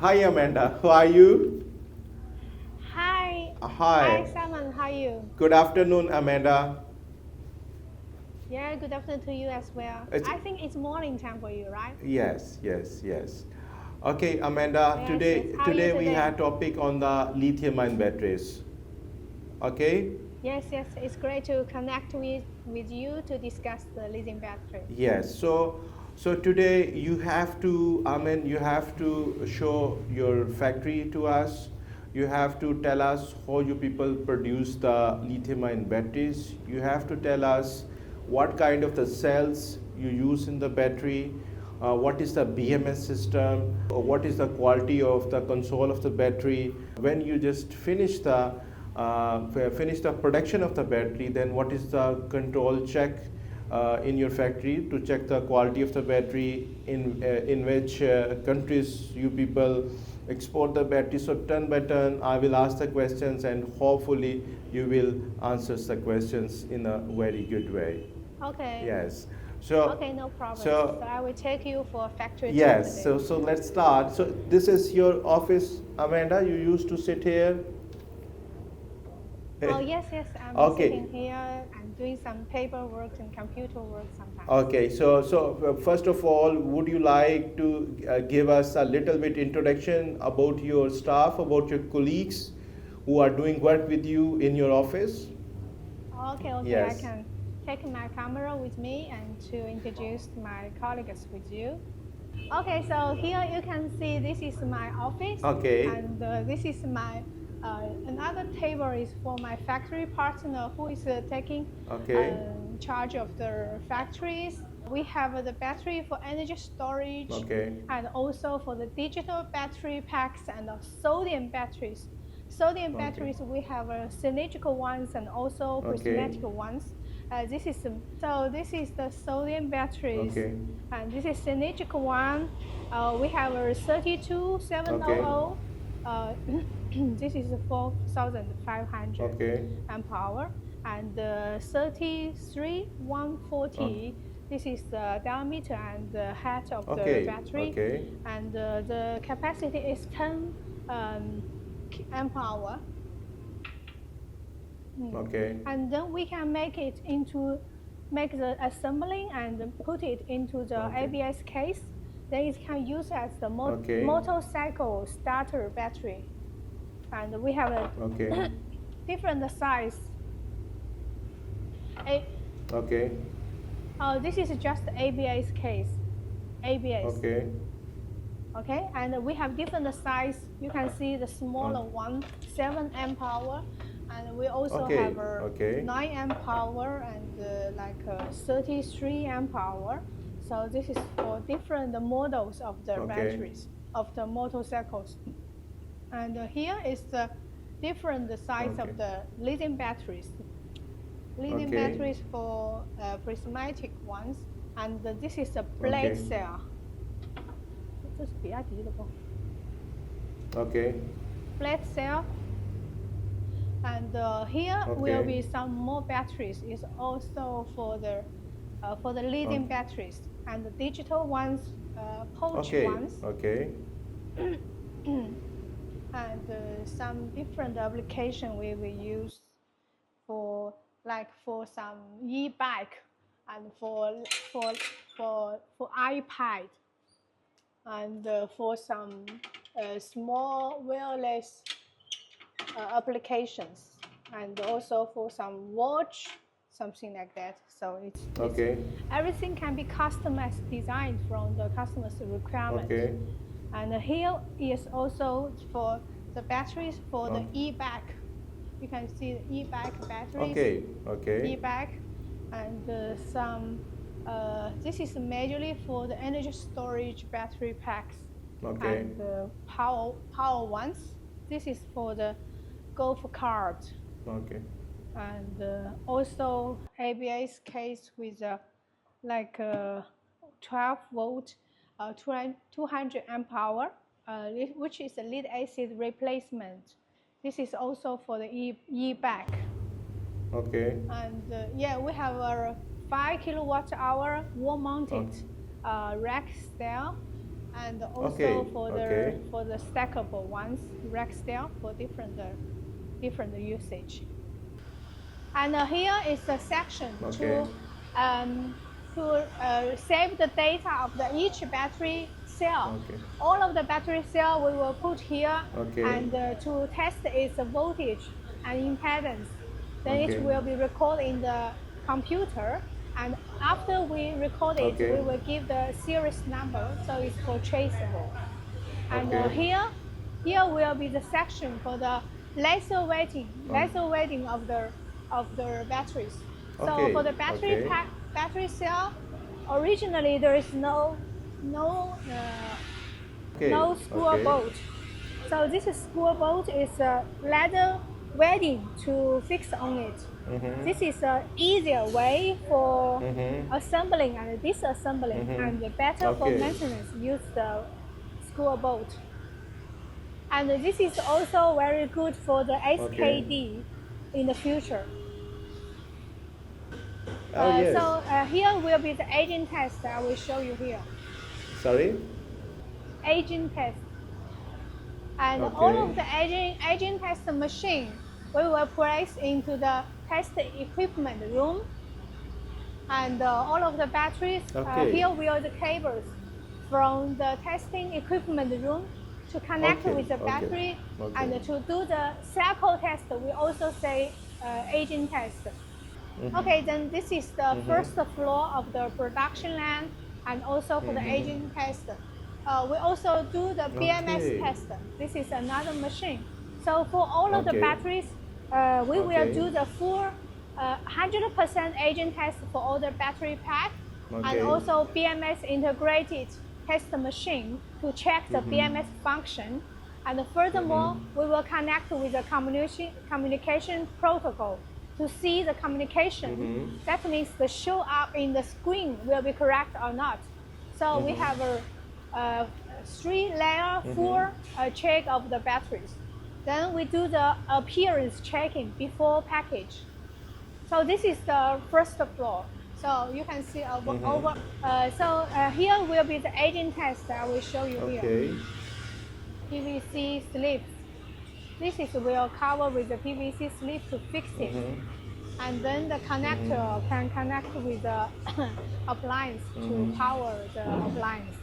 Hi Amanda, how are you? Hi. Hi, Hi. Simon. How are you? Good afternoon, Amanda. Yeah, good afternoon to you as well. It's, I think it's morning time for you, right? yes. Okay, Amanda. Yes, yes. Today, How are you today we today? had topic on the lithium-ion batteries. Okay. Yes, yes. It's great to connect with you to discuss the lithium battery. Yes. So today you have to, you have to show your factory to us. You have to tell us how you people produce the lithium-ion batteries. You have to tell us what kind of the cells you use in the battery, what is the BMS system, what is the quality of the console of the battery. When you just finish the production of the battery, then what is the control check in your factory to check the quality of the battery, in which countries you people export the battery. So turn by turn I will ask the questions, and hopefully you will answer the questions in a very good way. Okay. Yes. So Okay, no problem. So so I will take you for a factory tour yes, today. so let's start. So this is your office, Amanda. You used to sit here. Oh, yes, yes. I'm Okay. sitting here and doing some paperwork and computer work sometimes. Okay, so first of all, would you like to give us a little bit introduction about your staff, about your colleagues who are doing work with you in your office? Okay, okay. I Yes. can take my camera with me and to introduce my colleagues with you. Okay, so here you can see this is my office, Okay. and this is my another table is for my factory partner who is taking Okay. charge of the factories. We have the battery for energy storage, Okay. and also for the digital battery packs and the sodium batteries. Sodium Okay. batteries we have cylindrical ones and also Okay. prismatic ones. This is the sodium batteries, Okay. and this is cylindrical one. We have a Okay. 32700. This is 4,500 Okay. amp hour, and the 33140. This is the diameter and the height of the Okay. battery, Okay. and the capacity is 10 amp hour. Okay. And then we can make the assembling and put it into the Okay. ABS case. Then it can use as the Okay. motorcycle starter battery. And we have a Okay. different size. A, Okay. this is just ABS case. ABS. Okay. Okay, and we have different size. You can see the smaller one, 7 amp hour, and we also Okay. have a Okay. 9 amp hour and like a 33 amp hour. So this is for different models of the Okay. batteries of the motorcycles. And here is the different size Okay. of the lithium batteries. Lithium Okay. batteries for prismatic ones, and this is a plate Okay. cell. 这是比亚迪的不？ Okay. Flat cell, and here will Okay. be some more batteries. Is also for the lithium batteries and the digital ones, pouch Okay. ones, Okay. and some different application we will use for for some e-bike and for for iPad and for some small wireless applications, and also for some watch, something like that. So it's Okay. everything can be customized, designed from the customer's requirement. Okay. And here is also for the batteries for the Oh. e-bike. You can see the e-bike batteries, Okay. Okay. e-bike, and some. This is majorly for the energy storage battery packs Okay. and the power ones. This is for the golf cart, Okay. and also ABS case with like a 12 volt, 200 amp hour, which is a lead acid replacement. This is also for the e-bike. Okay. And yeah, we have a 5 kilowatt hour wall mounted rack style, and also Okay, for okay. the stackable ones, rack style for different usage. And here is a section Okay. to save the data of each battery cell. Okay. All of the battery cell we will put here, Okay. and to test its voltage and impedance. Then it Okay. will be recorded in the computer, and after we record it, Okay. we will give the series number, so it's for traceable. And Okay. here will be the section for the laser weighting of the batteries. So Okay. for the battery Okay. pack, battery cell, originally there is no screw Okay. bolt. So this screw bolt is a leather welding to fix on it. This is an easier way for assembling and disassembling, and better for Okay. maintenance. Use the screw bolt. And this is also very good for the Okay. SKD in the future. Oh yes. So here will be the aging test. I will show you here. Sorry. Aging test. And all Okay. of the aging test machine we will place into the test equipment room. And all of the batteries, Okay. here will the cables from the testing equipment room to connect Okay. with the Okay. battery. Okay. And to do the cycle test, we also say aging test. Okay, then this is the first floor of the production line, and also for the aging test. We also do the BMS Okay. test. This is another machine. So for all of the Okay. batteries, we will Okay. do the full 100% aging test for all the battery pack, and Okay. also BMS integrated test machine to check the BMS function. And furthermore, we will connect with the communication protocol to see the communication. That means the show up in the screen will be correct or not. So we have a 3-layer full check of the batteries. Then we do the appearance checking before package. So this is the first floor. So you can see over. Here will be the aging test. I will show you here. Okay. PVC slips. This is will cover with the PVC slip to fix it. And then the connector can connect with the appliance to power the appliance.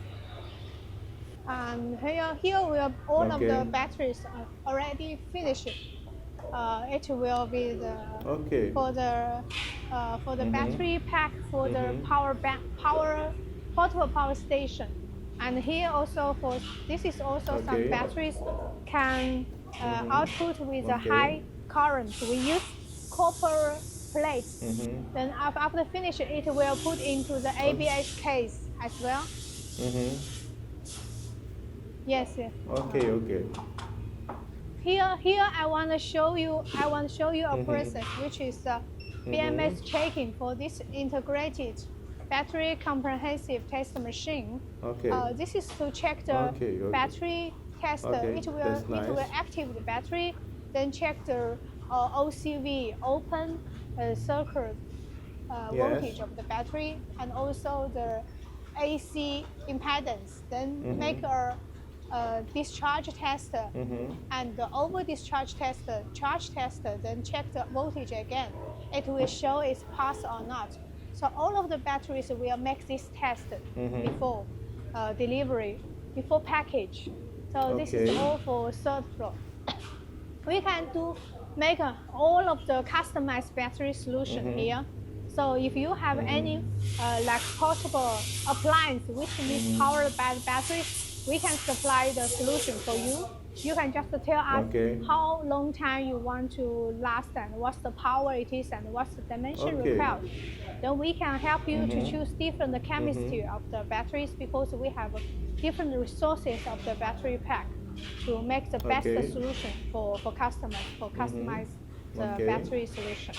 And here we have all of the batteries already finished. It will be the for the battery pack for the portable power station. And here also for this is also some batteries can output with a high current. We use copper plates. Then after finish, it will put into the ABS case as well. Yes. Okay. Okay. Here I want to show you a process which is BMS checking for this integrated battery comprehensive test machine. Okay. This is to check the battery test. Okay, It will that's nice. activate the battery, then check the OCV open circuit voltage of the battery, and also the AC impedance. Then make a discharge test, and the over discharge test, charge test, then check the voltage again. It will show it's passed or not. So all of the batteries will make this test before delivery, before package. So this is all for third floor. We can make all of the customized battery solution here. So if you have any like portable appliance which needs powered by the batteries, we can supply the solution for you. You can just tell us how long time you want to last and what's the power it is and what's the dimension required. Then we can help you to choose different chemistry of the batteries, because we have different resources of the battery pack to make the best solution for customers, for customize the battery solution.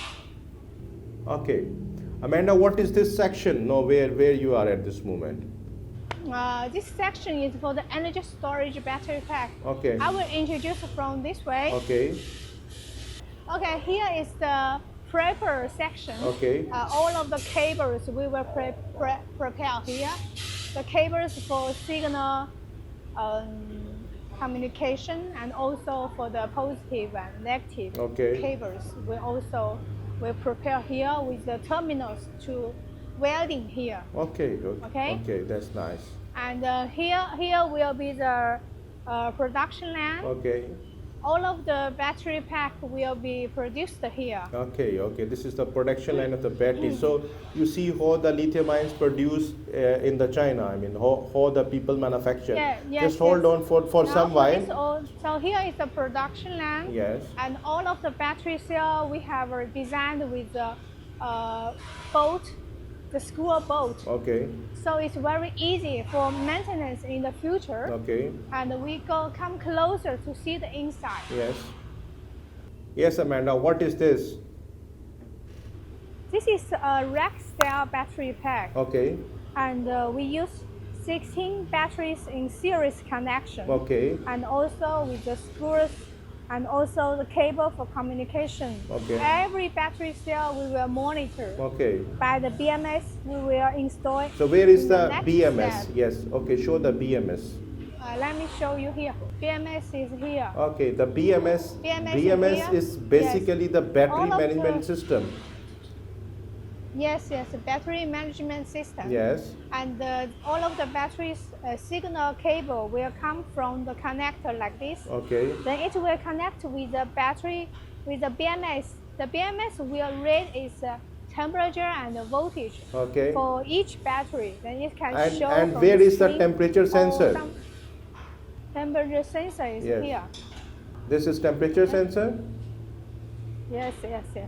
Okay. Amanda, what is this section? No, where you are at this moment? This section is for the energy storage battery pack. Okay. I will introduce from this way. Okay. Okay, here is the prepper section. Okay. All of the cables we will prepare here. The cables for signal communication, and also for the positive and negative Okay. cables. We prepare here with the terminals to welding here. Okay. Okay, Okay. That's nice. and here will be the production line. Okay. All of the battery pack will be produced here. Okay, okay. This is the production line of the battery. So you see how the lithium ions produced in the China. I mean, how the people manufacture. Yeah, yes, Just hold yes. on for Now some for this while. so here is the production line. Yes. And all of the battery cell we have designed with the bolt, the school bolt. Okay. So it's very easy for maintenance in the future. Okay. And we come closer to see the inside. Yes. Yes, Amanda. What is this? This is a rack style battery pack. Okay. And we use 16 batteries in series connection. Okay. And also with the screws and also the cable for communication. Okay. Every battery cell we will monitor. Okay. By the BMS we will install it. So where is the next BMS? step. Yes. Okay. Show the BMS. Let me show you here. BMS is here. Okay. The BMS. BMS is basically yes. the battery All management system. Yes, battery management system. Yes. And all of the batteries signal cable will come from the connector like this. Okay. Then it will connect with the battery, with the BMS. The BMS will read its temperature and the voltage Okay. for each battery. Then it can show. And from where is the screen. temperature sensor? Some temperature sensor is Yes. here. This is temperature sensor? Yes.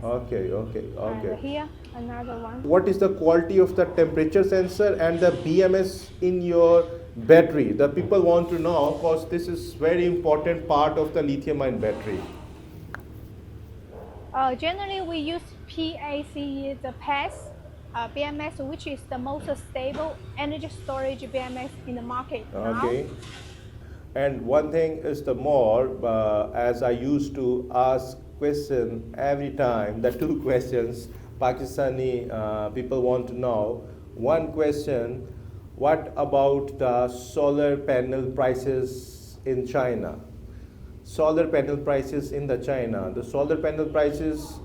Okay, okay, okay. And here another one. What is the quality of the temperature sensor and the BMS in your battery? The people want to know because this is very important part of the lithium-ion battery. Generally, we use PACE, the PAS BMS, which is the most stable energy storage BMS in the market Okay. now. And one thing is the more, as I used to ask question every time, the two questions Pakistani people want to know. One question, what about the solar panel prices in China? Solar panel prices in the China. The solar panel prices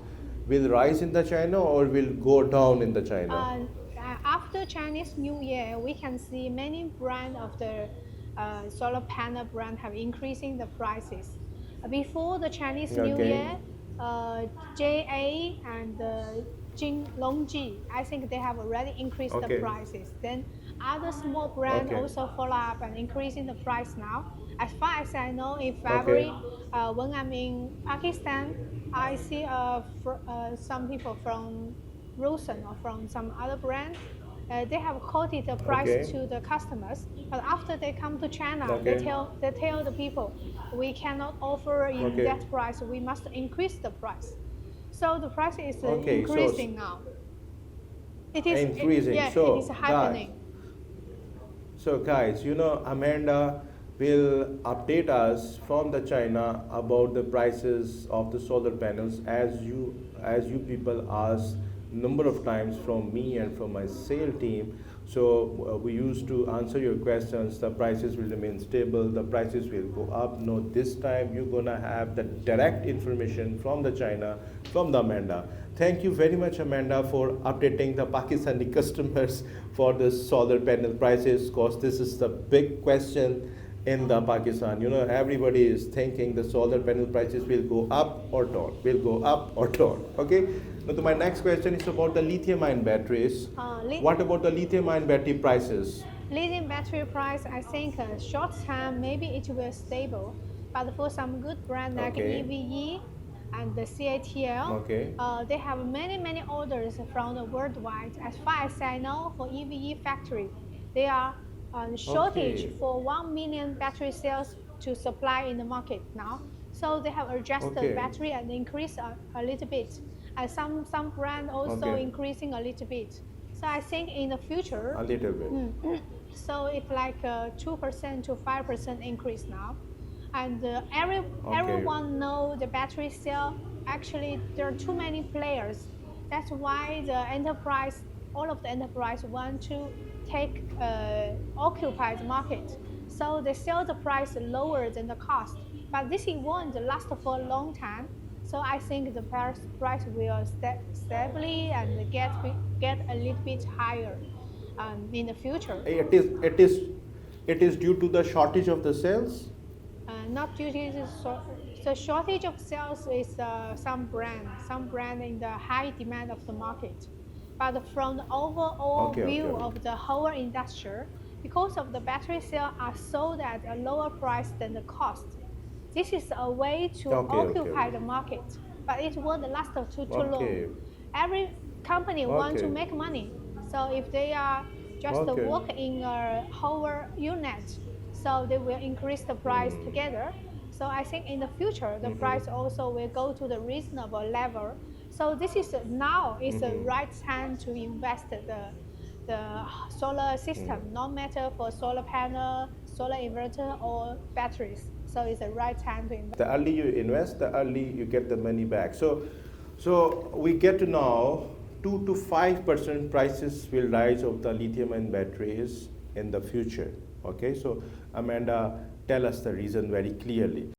will rise in the China or will go down in the China? After Chinese New Year, we can see many brands of the solar panel brand have increasing the prices. Before the Chinese New Year, JA and Longi, I think they have already increased the prices. Then other small brands also follow up and increasing the price now. As far as I know, in February, when I'm in Pakistan, I see some people from Rosen or from some other brand. They have quoted the price to the customers, but after they come to China, they tell the people, we cannot offer in that price. We must increase the price. So the price is increasing now. It is increasing. It is happening. So guys, you know, Amanda will update us from the China about the prices of the solar panels as you people ask number of times from me and from my sales team. So we used to answer your questions. The prices will remain stable. The prices will go up. No, this time you're gonna have the direct information from the China, from the Amanda. Thank you very much, Amanda, for updating the Pakistani customers for the solar panel prices, because this is the big question in the Pakistan. You know, everybody is thinking the solar panel prices will go up or down, will go up or down. Okay. Now, my next question is about the lithium-ion batteries. What about the lithium-ion battery prices? Lithium battery price, I think short term maybe it will stable, but for some good brand like EVE and the CATL, they have many orders from the worldwide. As far as I know, for EVE factory, they are shortage for 1 million battery cells to supply in the market now. So they have adjusted battery and increased a little bit. And some brand also increasing a little bit. So I think in the future, a little bit. So it's like 2% to 5% increase now. And everyone know the battery cell. Actually, there are too many players. That's why all of the enterprise want to occupy the market. So they sell the price lower than the cost. But this won't last for a long time. So I think the price will stably and get a little bit higher in the future. It is due to the shortage of the cells. Not due to the shortage of sales is some brand in the high demand of the market. But from the overall Okay, okay, view okay. of the whole industry, because of the battery cell are sold at a lower price than the cost. This is a way to Okay, okay, occupy the market, but it won't last too long. okay, Every company want to okay, make money. So if they are just okay. work in a whole unit, so they will increase the price together. So I think in the future the price also will go to the reasonable level. So this is now is the right time to invest the solar system, no matter for solar panel, solar inverter, or batteries. So it's the right time to invest. The early you invest, the early you get the money back. So we get to know 2 to 5% prices will rise of the lithium-ion batteries in the future. Okay, so Amanda, tell us the reason very clearly.